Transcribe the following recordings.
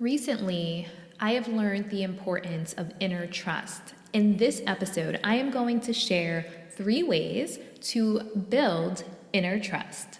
Recently, I have learned the importance of inner trust. In this episode, I am going to share 3 ways to build inner trust.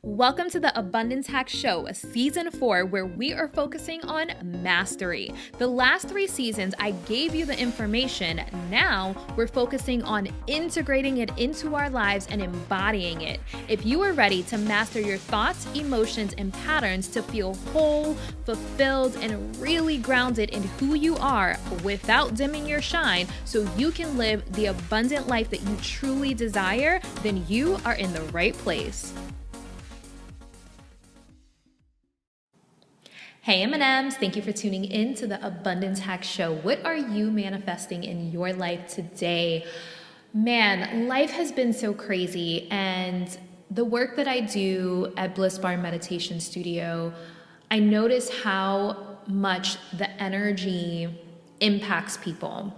Welcome to the Abundance Hack Show, Season 4, where we are focusing on mastery. The last 3 seasons, I gave you the information. Now, we're focusing on integrating it into our lives and embodying it. If you are ready to master your thoughts, emotions, and patterns to feel whole, fulfilled, and really grounded in who you are without dimming your shine so you can live the abundant life that you truly desire, then you are in the right place. Hey M&Ms, thank you for tuning in to the Abundance Hack Show. What are you manifesting in your life today? Man, life has been so crazy, and the work that I do at Bliss Bar Meditation Studio, I notice how much the energy impacts people.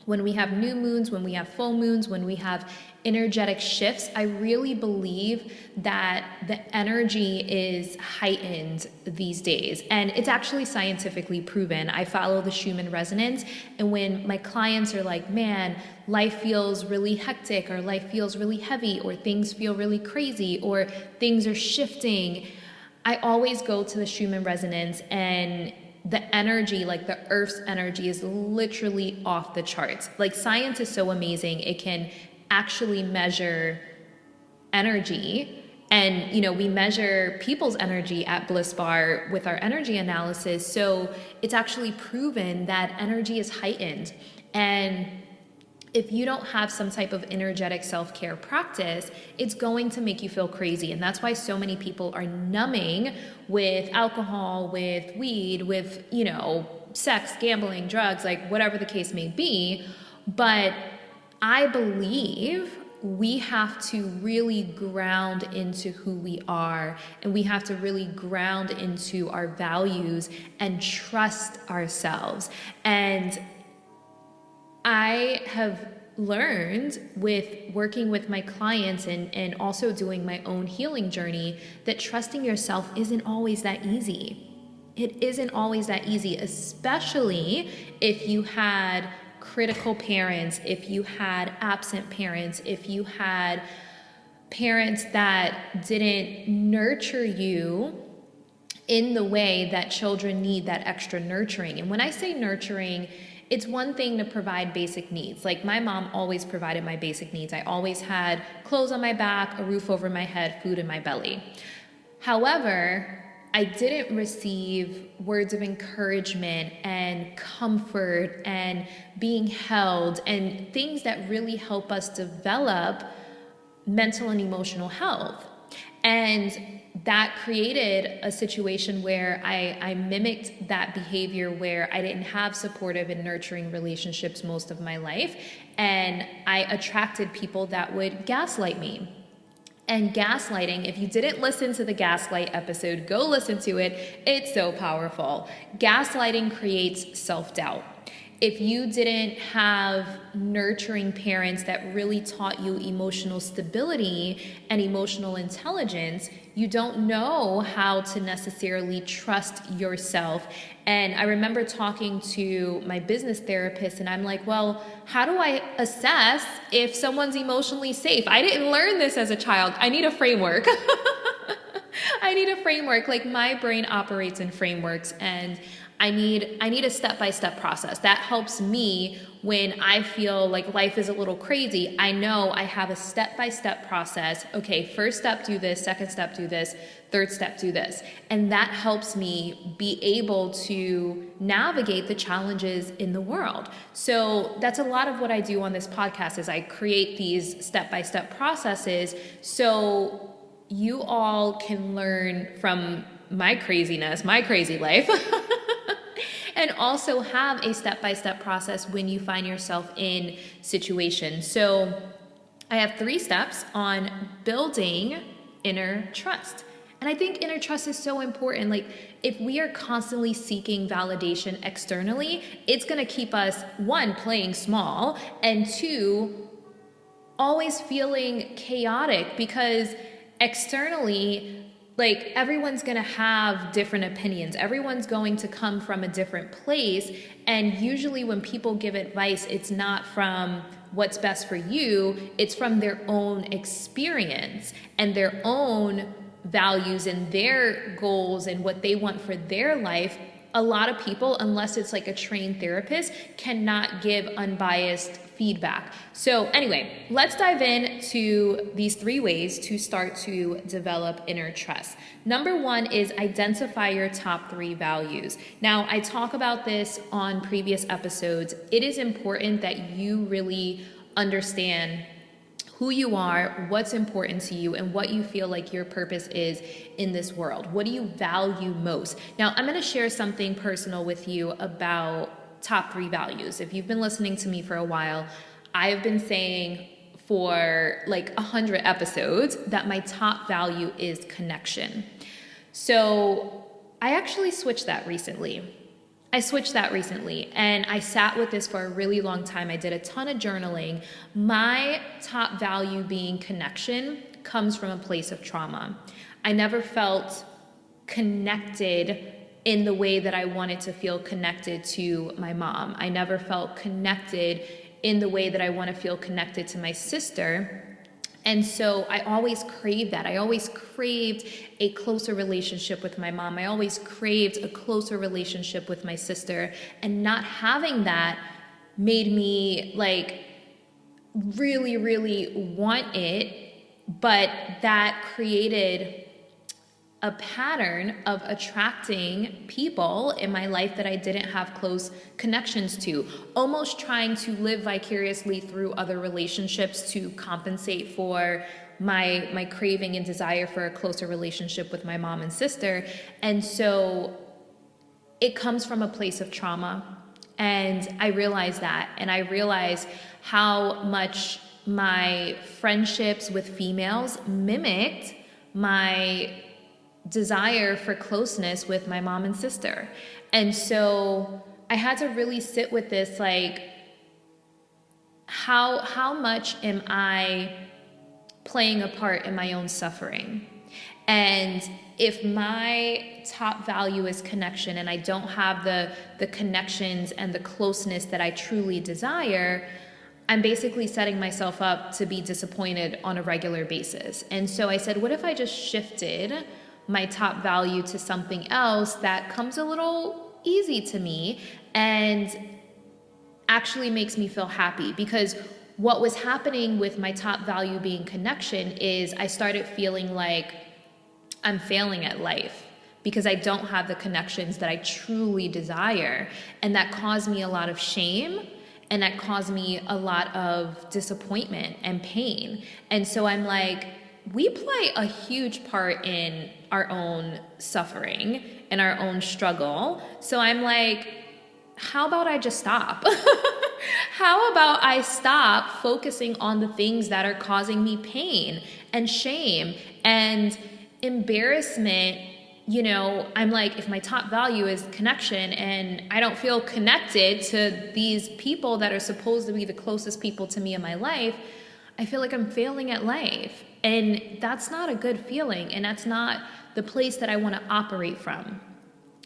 When we have new moons, when we have full moons, when we have energetic shifts, I really believe that the energy is heightened these days. And it's actually scientifically proven. I follow the Schumann resonance. And when my clients are like, man, life feels really hectic, or life feels really heavy, or things feel really crazy, or things are shifting, I always go to the Schumann resonance, and the energy, like the Earth's energy, is literally off the charts. Like, science is so amazing. It can actually measure energy. And, we measure people's energy at Bliss Bar with our energy analysis. So it's actually proven that energy is heightened. And if you don't have some type of energetic self-care practice, it's going to make you feel crazy. And that's why so many people are numbing with alcohol, with weed, with, sex, gambling, drugs, like whatever the case may be. But I believe we have to really ground into who we are, and we have to really ground into our values and trust ourselves. And I have learned with working with my clients and also doing my own healing journey that trusting yourself isn't always that easy. It isn't always that easy, especially if you had critical parents, if you had absent parents, if you had parents that didn't nurture you in the way that children need that extra nurturing. And when I say nurturing, it's one thing to provide basic needs. Like, my mom always provided my basic needs. I always had clothes on my back, a roof over my head, food in my belly. However, I didn't receive words of encouragement and comfort and being held and things that really help us develop mental and emotional health. And that created a situation where I mimicked that behavior, where I didn't have supportive and nurturing relationships most of my life. And I attracted people that would gaslight me. And gaslighting, if you didn't listen to the gaslight episode, go listen to it. It's so powerful. Gaslighting creates self-doubt. If you didn't have nurturing parents that really taught you emotional stability and emotional intelligence, you don't know how to necessarily trust yourself. And I remember talking to my business therapist, and I'm like, well, how do I assess if someone's emotionally safe? I didn't learn this as a child. I need a framework. I need a framework. Like, my brain operates in frameworks, and I need a step-by-step process that helps me when I feel like life is a little crazy. I know I have a step-by-step process. Okay, first step, do this. Second step, do this. Third step, do this. And that helps me be able to navigate the challenges in the world. So that's a lot of what I do on this podcast, is I create these step-by-step processes so you all can learn from my craziness, my crazy life. And also have a step-by-step process when you find yourself in situations. So I have 3 steps on building inner trust. And I think inner trust is so important. Like, if we are constantly seeking validation externally, it's going to keep us, 1, playing small, and 2, always feeling chaotic, because externally like everyone's going to have different opinions. Everyone's going to come from a different place. And usually when people give advice, it's not from what's best for you. It's from their own experience and their own values and their goals and what they want for their life. A lot of people, unless it's like a trained therapist, cannot give unbiased feedback. So anyway, let's dive into these 3 ways to start to develop inner trust. Number 1 is identify your top 3 values. Now, I talk about this on previous episodes. It is important that you really understand who you are, what's important to you, and what you feel like your purpose is in this world. What do you value most? Now, I'm going to share something personal with you about top 3 values. If you've been listening to me for a while, I have been saying for like 100 episodes that my top value is connection. So I actually switched that recently. And I sat with this for a really long time. I did a ton of journaling. My top value being connection comes from a place of trauma. I never felt connected in the way that I wanted to feel connected to my mom. I never felt connected in the way that I want to feel connected to my sister. And so I always craved that. I always craved a closer relationship with my mom. I always craved a closer relationship with my sister. And not having that made me like really, really want it. But that created a pattern of attracting people in my life that I didn't have close connections to, almost trying to live vicariously through other relationships to compensate for my craving and desire for a closer relationship with my mom and sister. And so it comes from a place of trauma. And I realized that. And I realized how much my friendships with females mimicked my desire for closeness with my mom and sister. And so I had to really sit with this, like, how much am I playing a part in my own suffering? And if my top value is connection and I don't have the connections and the closeness that I truly desire, I'm basically setting myself up to be disappointed on a regular basis. And so I said, what if I just shifted my top value to something else that comes a little easy to me and actually makes me feel happy? Because what was happening with my top value being connection is I started feeling like I'm failing at life because I don't have the connections that I truly desire. And that caused me a lot of shame, and that caused me a lot of disappointment and pain. And so I'm like, we play a huge part in our own suffering and our own struggle. So I'm like, how about I just stop? How about I stop focusing on the things that are causing me pain and shame and embarrassment? You know, I'm like, if my top value is connection and I don't feel connected to these people that are supposed to be the closest people to me in my life, I feel like I'm failing at life. And that's not a good feeling. And that's not the place that I want to operate from.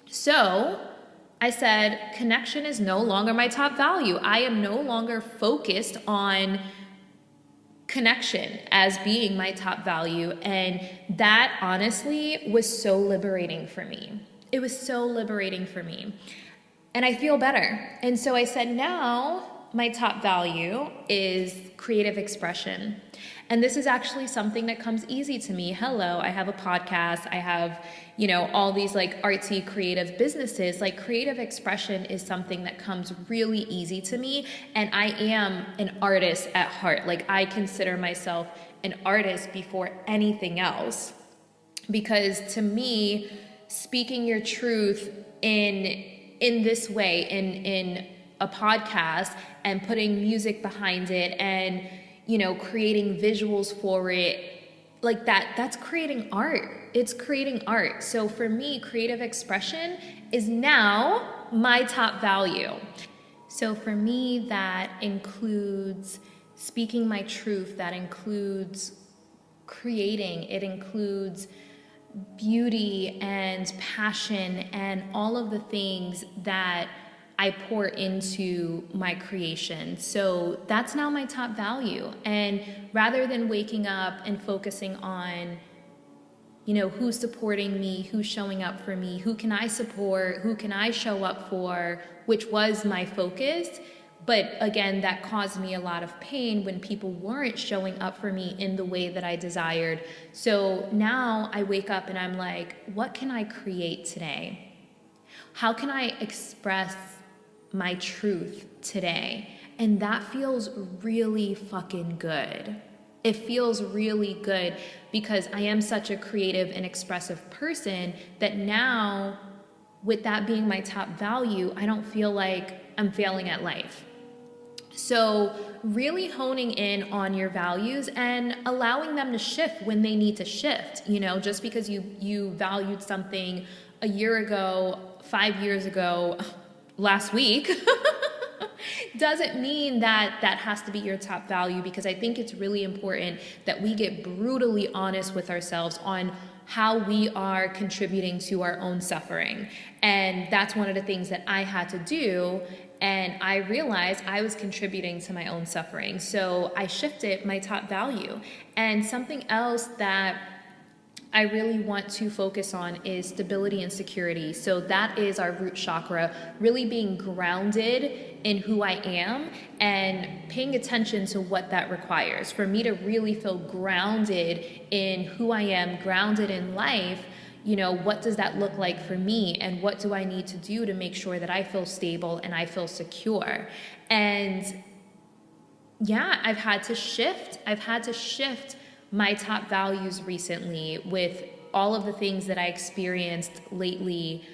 So I said, connection is no longer my top value. I am no longer focused on connection as being my top value. And that honestly was so liberating for me. It was so liberating for me. And I feel better. And so I said, now my top value is creative expression. And this is actually something that comes easy to me. Hello, I have a podcast. I have, you know, all these like artsy creative businesses. Like creative expression is something that comes really easy to me. And I am an artist at heart. Like I consider myself an artist before anything else. Because to me, speaking your truth in this way, in a podcast and putting music behind it and, you know, creating visuals for it, like that's creating art. It's creating art. So for me, creative expression is now my top value. So for me, that includes speaking my truth. That includes creating. It includes beauty and passion and all of the things that I pour into my creation. So that's now my top value. And rather than waking up and focusing on, who's supporting me, who's showing up for me, who can I support, who can I show up for, which was my focus. But again, that caused me a lot of pain when people weren't showing up for me in the way that I desired. So now I wake up and I'm like, what can I create today? How can I express my truth today? And that feels really fucking good. It feels really good because I am such a creative and expressive person that now, with that being my top value, I don't feel like I'm failing at life. So really honing in on your values and allowing them to shift when they need to shift. Just because you valued something a year ago, 5 years ago, last week, doesn't mean that that has to be your top value, because I think it's really important that we get brutally honest with ourselves on how we are contributing to our own suffering. And that's one of the things that I had to do. And I realized I was contributing to my own suffering. So I shifted my top value. And something else that I really want to focus on is stability and security. So that is our root chakra, really being grounded in who I am and paying attention to what that requires. For me to really feel grounded in who I am, grounded in life, what does that look like for me, and what do I need to do to make sure that I feel stable and I feel secure? And yeah, I've had to shift my top values recently with all of the things that I experienced lately.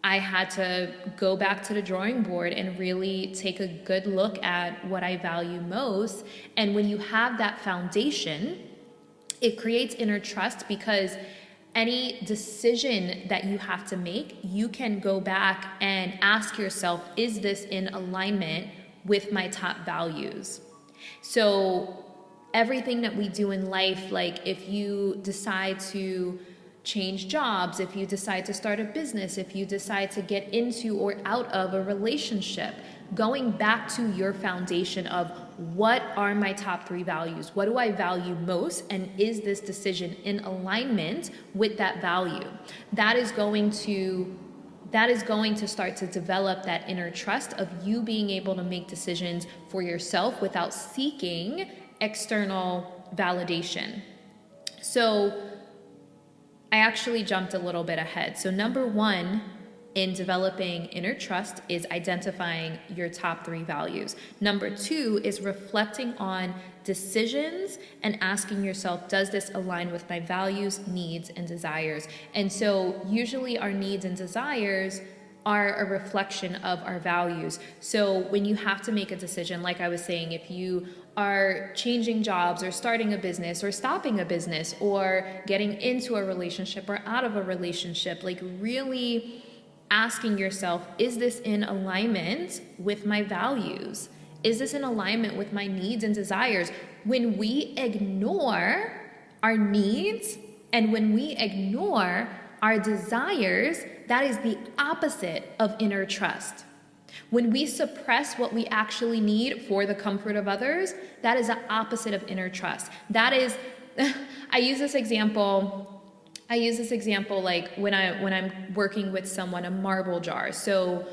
I had to go back to the drawing board and really take a good look at what I value most. And when you have that foundation, it creates inner trust, because any decision that you have to make, you can go back and ask yourself, is this in alignment with my top values? So everything that we do in life, like if you decide to change jobs, if you decide to start a business, if you decide to get into or out of a relationship, going back to your foundation of what are my top 3 values? What do I value most? And is this decision in alignment with that value? That is going to start to develop that inner trust of you being able to make decisions for yourself without seeking external validation. So I actually jumped a little bit ahead. So number 1 in developing inner trust is identifying your top 3 values. Number 2 is reflecting on decisions and asking yourself, does this align with my values, needs, and desires? And so usually our needs and desires are a reflection of our values. So when you have to make a decision, like I was saying, if you are changing jobs or starting a business or stopping a business or getting into a relationship or out of a relationship, like really asking yourself, is this in alignment with my values? Is this in alignment with my needs and desires? When we ignore our needs and when we ignore our desires, that is the opposite of inner trust. When we suppress what we actually need for the comfort of others, that is the opposite of inner trust. That is, I use this example like when I'm working with someone, a marble jar. So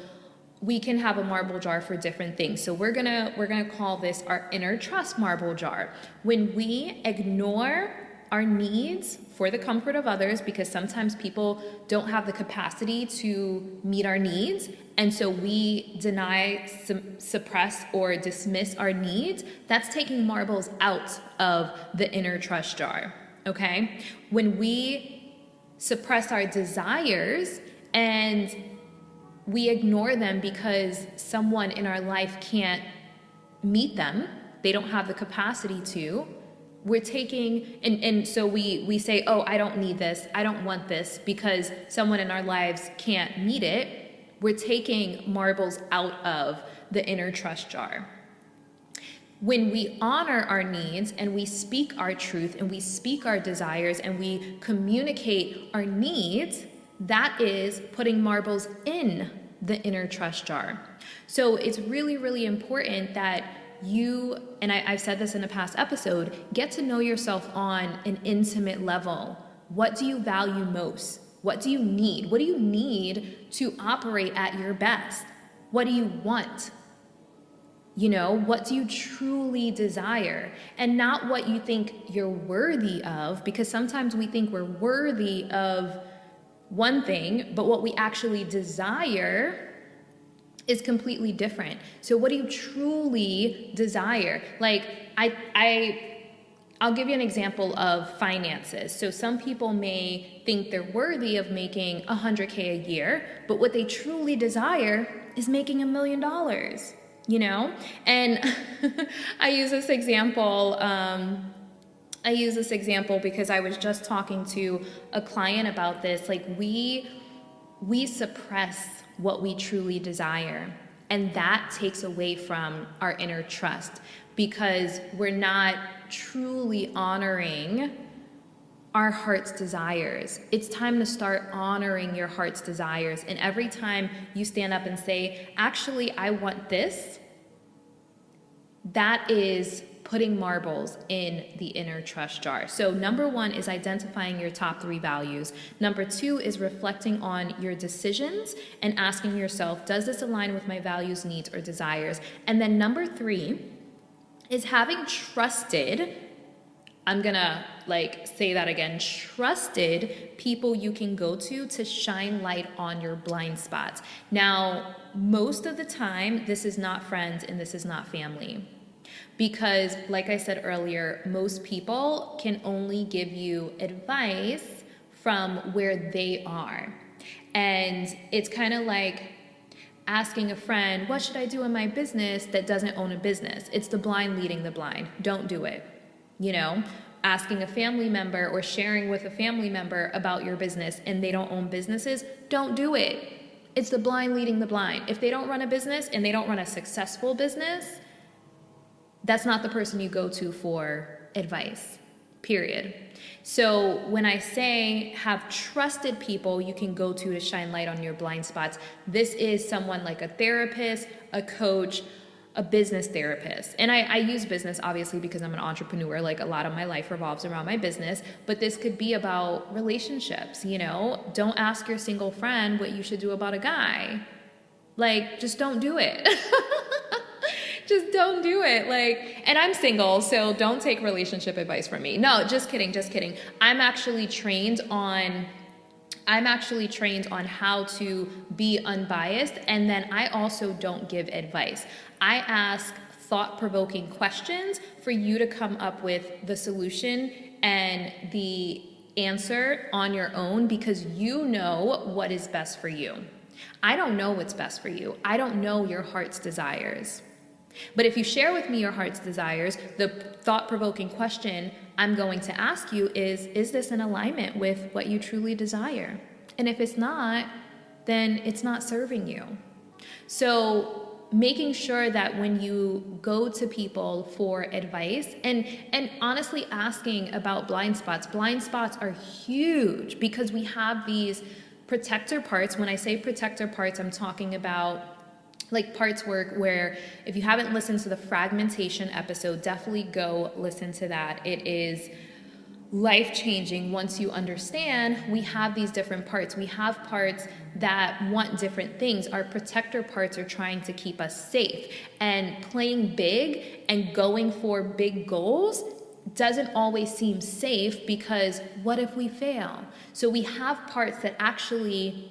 we can have a marble jar for different things. So we're gonna call this our inner trust marble jar. When we ignore our needs for the comfort of others, because sometimes people don't have the capacity to meet our needs, and so we deny, suppress, or dismiss our needs, that's taking marbles out of the inner trust jar, okay? When we suppress our desires and we ignore them because someone in our life can't meet them, they don't have the capacity to, we're taking, and so we say, oh, I don't need this, I don't want this, because someone in our lives can't meet it. We're taking marbles out of the inner trust jar. when we honor our needs and we speak our truth and we speak our desires and we communicate our needs, that is putting marbles in the inner trust jar. So it's really, really important that you, and I've said this in a past episode, get to know yourself on an intimate level. What do you value most? What do you need? What do you need to operate at your best? What do you want? You know, what do you truly desire? And not what you think you're worthy of, because sometimes we think we're worthy of one thing, but what we actually desire is completely different. So what do you truly desire? Like, I'll give you an example of finances. So some people may think they're worthy of making $100K a year, but what they truly desire is making $1 million, you know? And I use this example because I was just talking to a client about this. Like, we suppress what we truly desire, and that takes away from our inner trust because we're not truly honoring our heart's desires. It's time to start honoring your heart's desires. And every time you stand up and say, actually, I want this, that is putting marbles in the inner trust jar. So number 1 is identifying your top 3 values. Number 2 is reflecting on your decisions and asking yourself, does this align with my values, needs, or desires? And then number 3 is having trusted, I'm gonna say that again, trusted people you can go to shine light on your blind spots. Now, most of the time, this is not friends and this is not family. Because, like I said earlier, most people can only give you advice from where they are. And it's kind of like asking a friend, what should I do in my business that doesn't own a business? It's the blind leading the blind. Don't do it. You know, asking a family member or sharing with a family member about your business and they don't own businesses, don't do it. It's the blind leading the blind. If they don't run a business and they don't run a successful business, that's not the person you go to for advice, period. So when I say have trusted people you can go to shine light on your blind spots, this is someone like a therapist, a coach, a business therapist. And I use business obviously because I'm an entrepreneur. Like, a lot of my life revolves around my business, but this could be about relationships, you know? Don't ask your single friend what you should do about a guy. Like, just don't do it. Just don't do it. And I'm single, so don't take relationship advice from me. No, just kidding. I'm actually trained on how to be unbiased, and then I also don't give advice. I ask thought-provoking questions for you to come up with the solution and the answer on your own, because you know what is best for you. I don't know what's best for you. I don't know your heart's desires. But if you share with me your heart's desires, the thought-provoking question I'm going to ask you is this in alignment with what you truly desire? And if it's not, then it's not serving you. So making sure that when you go to people for advice, and honestly asking about blind spots are huge because we have these protector parts. When I say protector parts, I'm talking about parts work, where if you haven't listened to the fragmentation episode, definitely go listen to that. It is life-changing once you understand we have these different parts. We have parts that want different things. Our protector parts are trying to keep us safe. And playing big and going for big goals doesn't always seem safe, because what if we fail? So we have parts that actually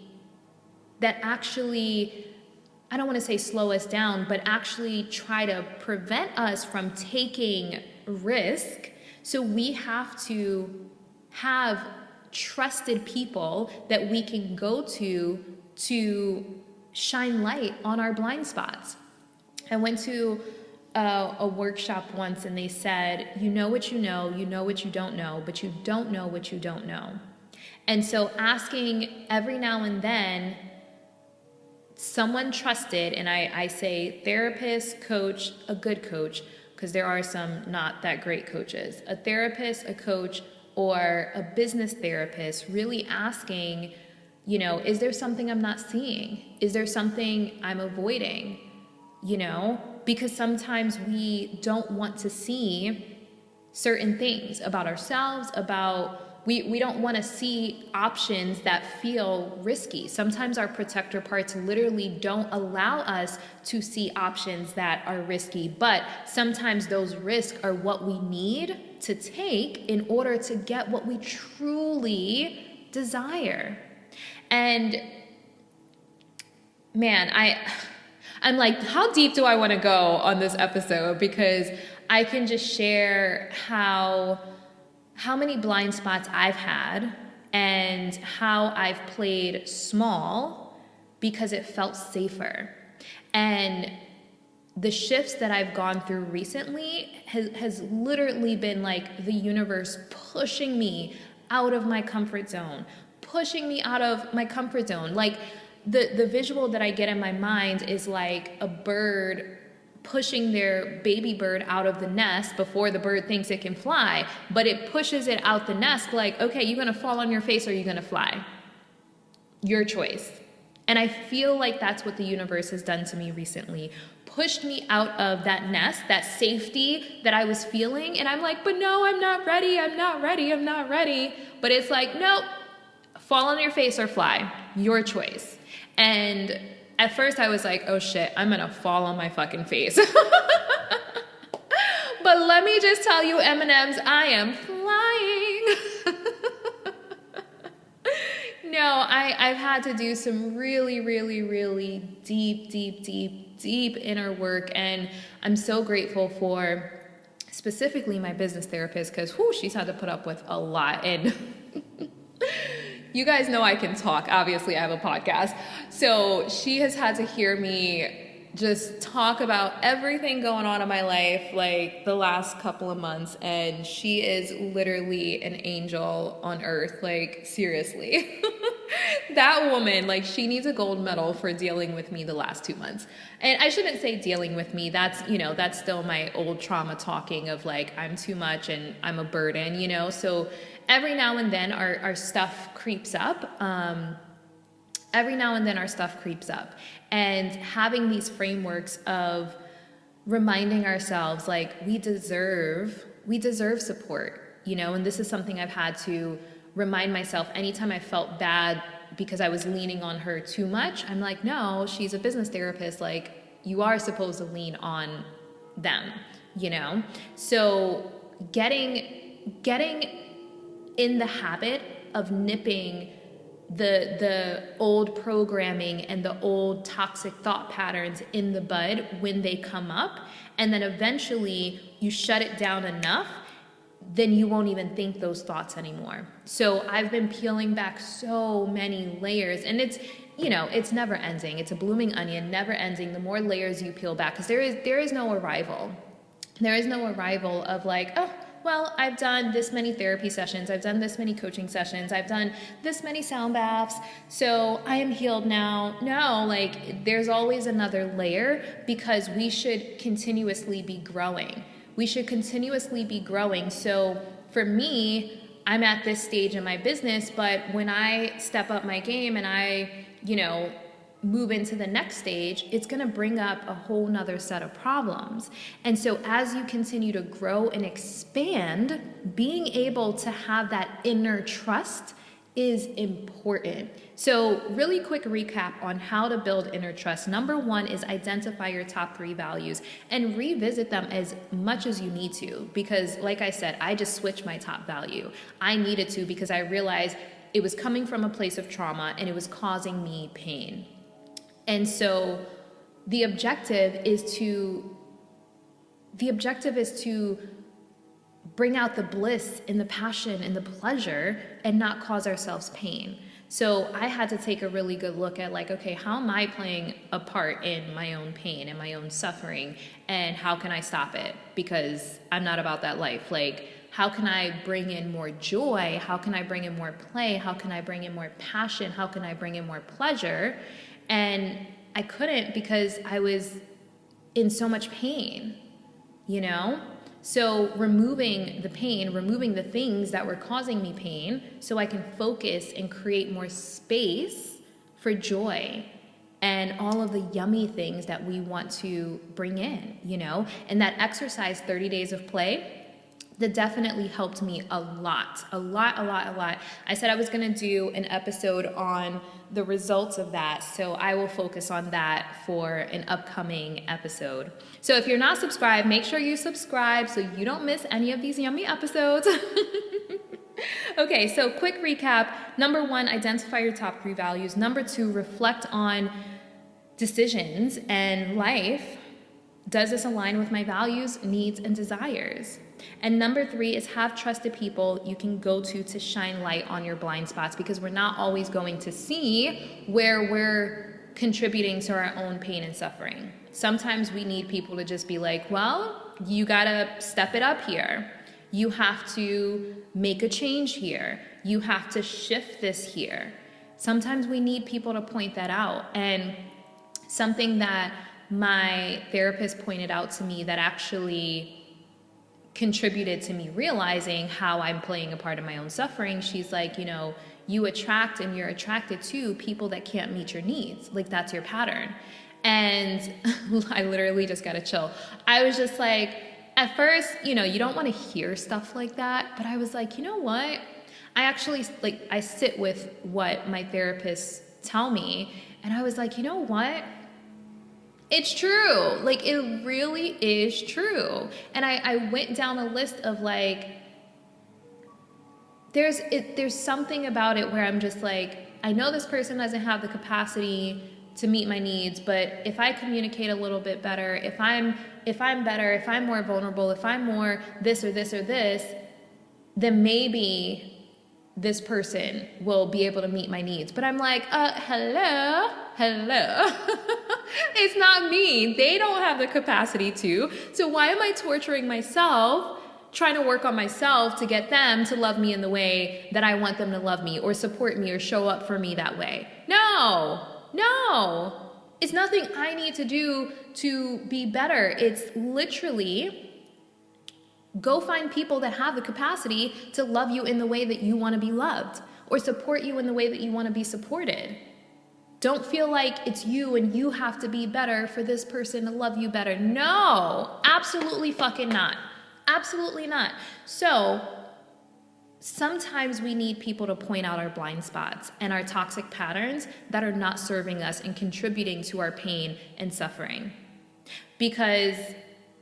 I don't want to say slow us down, but actually try to prevent us from taking risk. So we have to have trusted people that we can go to shine light on our blind spots. I went to a workshop once and they said, you know what you know what you don't know, but you don't know what you don't know. And so asking every now and then, someone trusted, and I say therapist, coach, a good coach, because there are some not that great coaches, a therapist, a coach, or a business therapist, really asking, you know, is there something I'm not seeing? Is there something I'm avoiding? You know, because sometimes we don't want to see certain things about ourselves, we don't want to see options that feel risky. Sometimes our protector parts literally don't allow us to see options that are risky, but sometimes those risks are what we need to take in order to get what we truly desire. And man, I'm like, how deep do I want to go on this episode? Because I can just share how many blind spots I've had and how I've played small because it felt safer. And the shifts that I've gone through recently has literally been like the universe pushing me out of my comfort zone, Like the visual that I get in my mind is like a bird pushing their baby bird out of the nest before the bird thinks it can fly, but it pushes it out the nest like, okay, you're gonna fall on your face or you're gonna fly. Your choice. And I feel like that's what the universe has done to me recently. Pushed me out of that nest, that safety that I was feeling, and I'm like, but no, I'm not ready. But it's like, nope, fall on your face or fly. Your choice. And at first I was like, oh shit, I'm gonna fall on my fucking face. But let me just tell you, M&Ms, I am flying. No, I've had to do some really, really, really deep inner work. And I'm so grateful for specifically my business therapist, because she's had to put up with a lot. And you guys know I can talk. Obviously, I have a podcast. So she has had to hear me just talk about everything going on in my life, like the last couple of months. And she is literally an angel on earth. Like, seriously. That woman, like, she needs a gold medal for dealing with me the last 2 months. And I shouldn't say dealing with me. That's, you know, that's still my old trauma talking of like, I'm too much and I'm a burden, you know? So every now and then our stuff creeps up. And having these frameworks of reminding ourselves, like, we deserve support, you know? And this is something I've had to remind myself anytime I felt bad because I was leaning on her too much. I'm like, no, she's a business therapist. Like, you are supposed to lean on them, you know? So getting in the habit of nipping the old programming and the old toxic thought patterns in the bud when they come up, and then eventually you shut it down enough, then you won't even think those thoughts anymore. So I've been peeling back so many layers, and it's, you know, it's never ending. It's a blooming onion, never ending. The more layers you peel back, because there is no arrival. There is no arrival of like, oh, well, I've done this many therapy sessions, I've done this many coaching sessions, I've done this many sound baths, so I am healed now. No, like, there's always another layer, because we should continuously be growing. So for me, I'm at this stage in my business, but when I step up my game and I, you know, move into the next stage, it's going to bring up a whole nother set of problems. And so as you continue to grow and expand, being able to have that inner trust is important. So really quick recap on how to build inner trust. Number 1 is identify your top 3 values and revisit them as much as you need to, because like I said, I just switched my top value. I needed to, because I realized it was coming from a place of trauma and it was causing me pain. And so the objective is to bring out the bliss and the passion and the pleasure and not cause ourselves pain. So I had to take a really good look at like, okay, how am I playing a part in my own pain and my own suffering, and how can I stop it? Because I'm not about that life. Like, how can I bring in more joy? How can I bring in more play? How can I bring in more passion? How can I bring in more pleasure? And I couldn't, because I was in so much pain. you know? So removing the pain, removing the things that were causing me pain so I can focus and create more space for joy and all of the yummy things that we want to bring in, you know? And that exercise, 30 days of play, that definitely helped me a lot. I said I was gonna do an episode on the results of that, so I will focus on that for an upcoming episode. So if you're not subscribed, make sure you subscribe so you don't miss any of these yummy episodes. Okay, so quick recap. Number 1, identify your top 3 values. Number 2, reflect on decisions and life. Does this align with my values, needs, and desires? And number 3 is have trusted people you can go to shine light on your blind spots, because we're not always going to see where we're contributing to our own pain and suffering. Sometimes we need people to just be like, well, you gotta step it up here. You have to make a change here. You have to shift this here. Sometimes we need people to point that out. And something that my therapist pointed out to me that actually contributed to me realizing how I'm playing a part in my own suffering, she's like, you know, you attract and you're attracted to people that can't meet your needs. Like, that's your pattern. And I literally just got to chill. I was just like, at first, you know, you don't want to hear stuff like that, but I was like, you know what? I actually, like, I sit with what my therapists tell me, and I was like, you know what? It's true. Like, it really is true. And I went down a list of like, there's something about it where I'm just like, I know this person doesn't have the capacity to meet my needs, but if I communicate a little bit better, if I'm better, if I'm more vulnerable, if I'm more this or this or this, then maybe this person will be able to meet my needs. But I'm like, hello. It's not me. They don't have the capacity to. So why am I torturing myself, trying to work on myself to get them to love me in the way that I want them to love me, or support me, or show up for me that way? No. It's nothing I need to do to be better. It's literally go find people that have the capacity to love you in the way that you want to be loved, or support you in the way that you want to be supported. Don't feel like it's you and you have to be better for this person to love you better. No, absolutely fucking not. Absolutely not. So sometimes we need people to point out our blind spots and our toxic patterns that are not serving us and contributing to our pain and suffering. Because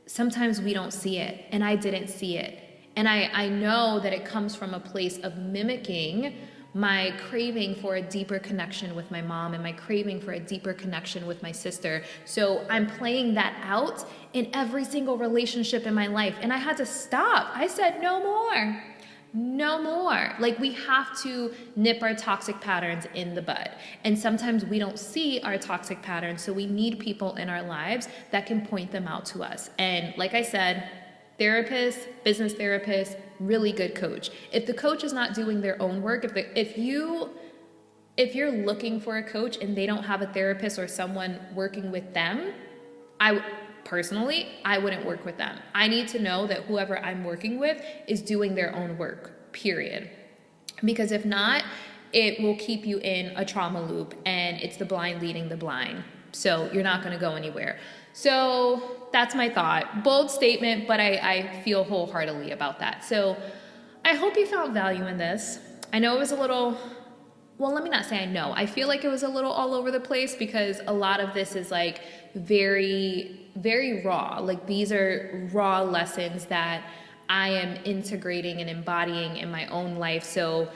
sometimes we don't see it, and I didn't see it. And I know that it comes from a place of mimicking my craving for a deeper connection with my mom and my craving for a deeper connection with my sister. So I'm playing that out in every single relationship in my life. And I had to stop. I said, no more. Like, we have to nip our toxic patterns in the bud. And sometimes we don't see our toxic patterns, so we need people in our lives that can point them out to us. And like I said, therapist, business therapist, really good coach. If the coach is not doing their own work, if you're looking for a coach and they don't have a therapist or someone working with them, personally, I wouldn't work with them. I need to know that whoever I'm working with is doing their own work, period. Because if not, it will keep you in a trauma loop, and it's the blind leading the blind. So you're not going to go anywhere. So that's my thought. Bold statement, but I feel wholeheartedly about that. So I hope you found value in this. I know it was a little, well, let me not say I know. I feel like it was a little all over the place, because a lot of this is like very, very raw. Like, these are raw lessons that I am integrating and embodying in my own life. So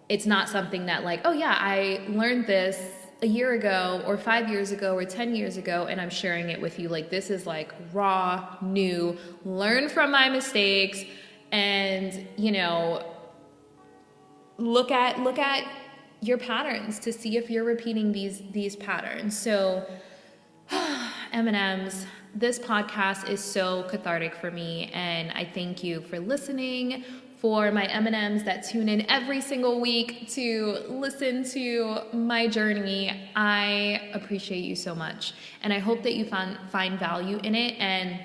it's not something that like, oh yeah, I learned this a year ago or 5 years ago or 10 years ago, and I'm sharing it with you. Like, this is like raw, new, learn from my mistakes, and, you know, look at your patterns to see if you're repeating these patterns. So M&Ms, this podcast is so cathartic for me, and I thank you for listening. For my M&Ms that tune in every single week to listen to my journey, I appreciate you so much. And I hope that you find value in it. And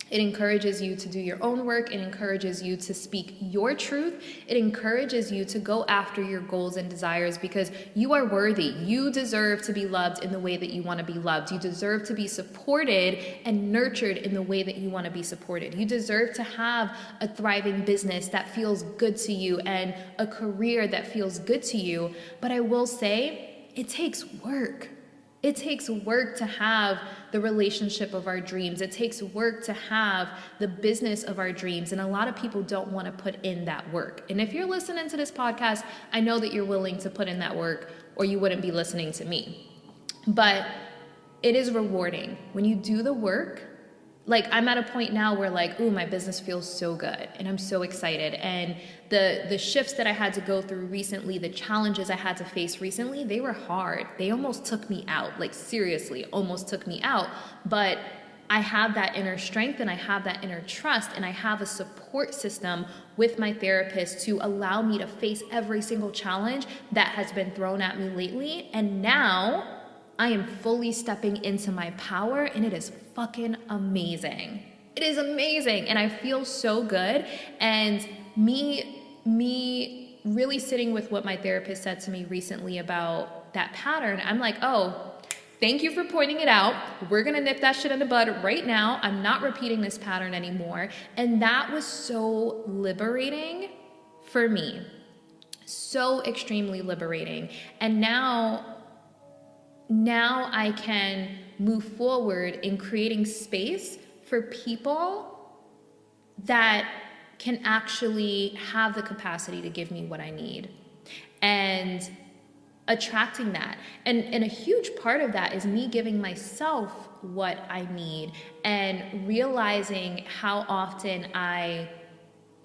It encourages you to do your own work. It encourages you to speak your truth. It encourages you to go after your goals and desires because you are worthy. You deserve to be loved in the way that you want to be loved. You deserve to be supported and nurtured in the way that you want to be supported. You deserve to have a thriving business that feels good to you and a career that feels good to you. But I will say, it takes work. It takes work to have the relationship of our dreams. It takes work to have the business of our dreams. And a lot of people don't want to put in that work. And if you're listening to this podcast, I know that you're willing to put in that work or you wouldn't be listening to me. But it is rewarding when you do the work. Like, I'm at a point now where like, ooh, my business feels so good and I'm so excited. And the shifts that I had to go through recently, the challenges I had to face recently, they were hard. They almost took me out, like seriously, almost took me out. But I have that inner strength and I have that inner trust and I have a support system with my therapist to allow me to face every single challenge that has been thrown at me lately. And now I am fully stepping into my power and it is fucking amazing. It is amazing and I feel so good. And me really sitting with what my therapist said to me recently about that pattern, I'm like, oh, thank you for pointing it out. We're gonna nip that shit in the bud right now. I'm not repeating this pattern anymore. And that was so liberating for me. So extremely liberating. And now I can move forward in creating space for people that can actually have the capacity to give me what I need and attracting that. And a huge part of that is me giving myself what I need and realizing how often I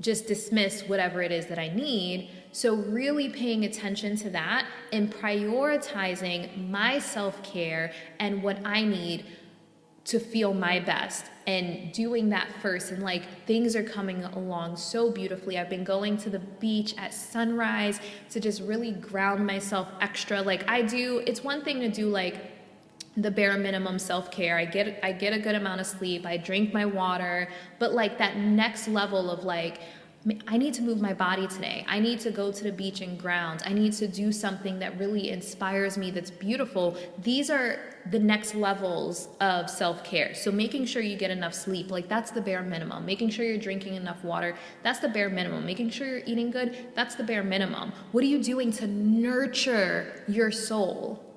just dismiss whatever it is that I need. So really paying attention to that and prioritizing my self-care and what I need to feel my best and doing that first. And like things are coming along so beautifully. I've been going to the beach at sunrise to just really ground myself extra. Like it's one thing to do like the bare minimum self-care. I get a good amount of sleep. I drink my water, but like that next level of like, I need to move my body today. I need to go to the beach and ground. I need to do something that really inspires me, that's beautiful. These are the next levels of self-care. So making sure you get enough sleep, like that's the bare minimum. Making sure you're drinking enough water, that's the bare minimum. Making sure you're eating good, that's the bare minimum. What are you doing to nurture your soul?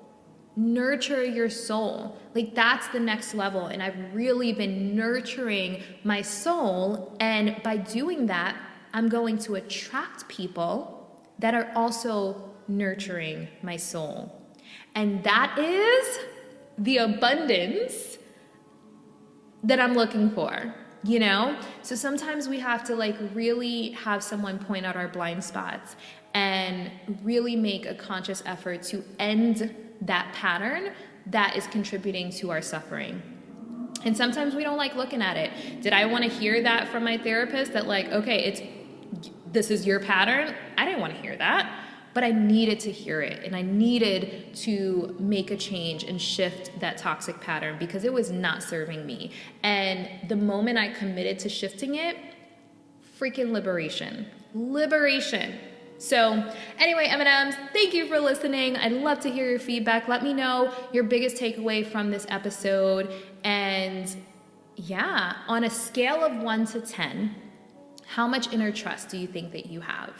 Nurture your soul. Like that's the next level. And I've really been nurturing my soul. And by doing that, I'm going to attract people that are also nurturing my soul. And that is the abundance that I'm looking for, you know? So sometimes we have to like really have someone point out our blind spots and really make a conscious effort to end that pattern that is contributing to our suffering. And sometimes we don't like looking at it. Did I want to hear that from my therapist that like, okay, this is your pattern? I didn't want to hear that, but I needed to hear it. And I needed to make a change and shift that toxic pattern because it was not serving me. And the moment I committed to shifting it, freaking liberation. So anyway, M&Ms, thank you for listening. I'd love to hear your feedback. Let me know your biggest takeaway from this episode. And yeah, on a scale of 1 to 10, how much inner trust do you think that you have?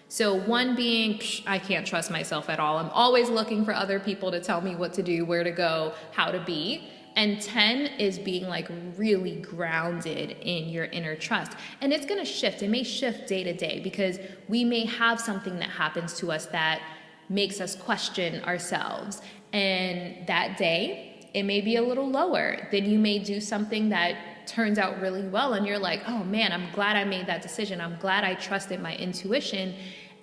So 1 being, I can't trust myself at all. I'm always looking for other people to tell me what to do, where to go, how to be. And 10 is being like really grounded in your inner trust. And it's going to shift. It may shift day to day because we may have something that happens to us that makes us question ourselves. And that day, it may be a little lower. Then you may do something that turns out really well and you're like, oh man, I'm glad I made that decision. I'm glad I trusted my intuition,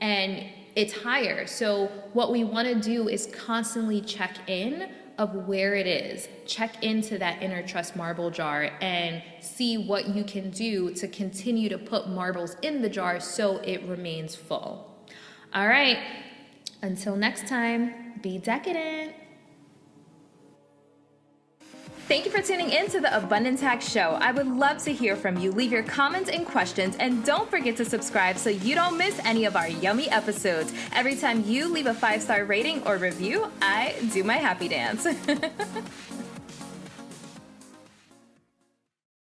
and it's higher. So what we want to do is constantly check in of where it is. Check into that inner trust marble jar and see what you can do to continue to put marbles in the jar so it remains full. All right, until next time, be decadent. Thank you for tuning in to the Abundance Hack Show. I would love to hear from you. Leave your comments and questions, and don't forget to subscribe so you don't miss any of our yummy episodes. Every time you leave a 5-star rating or review, I do my happy dance.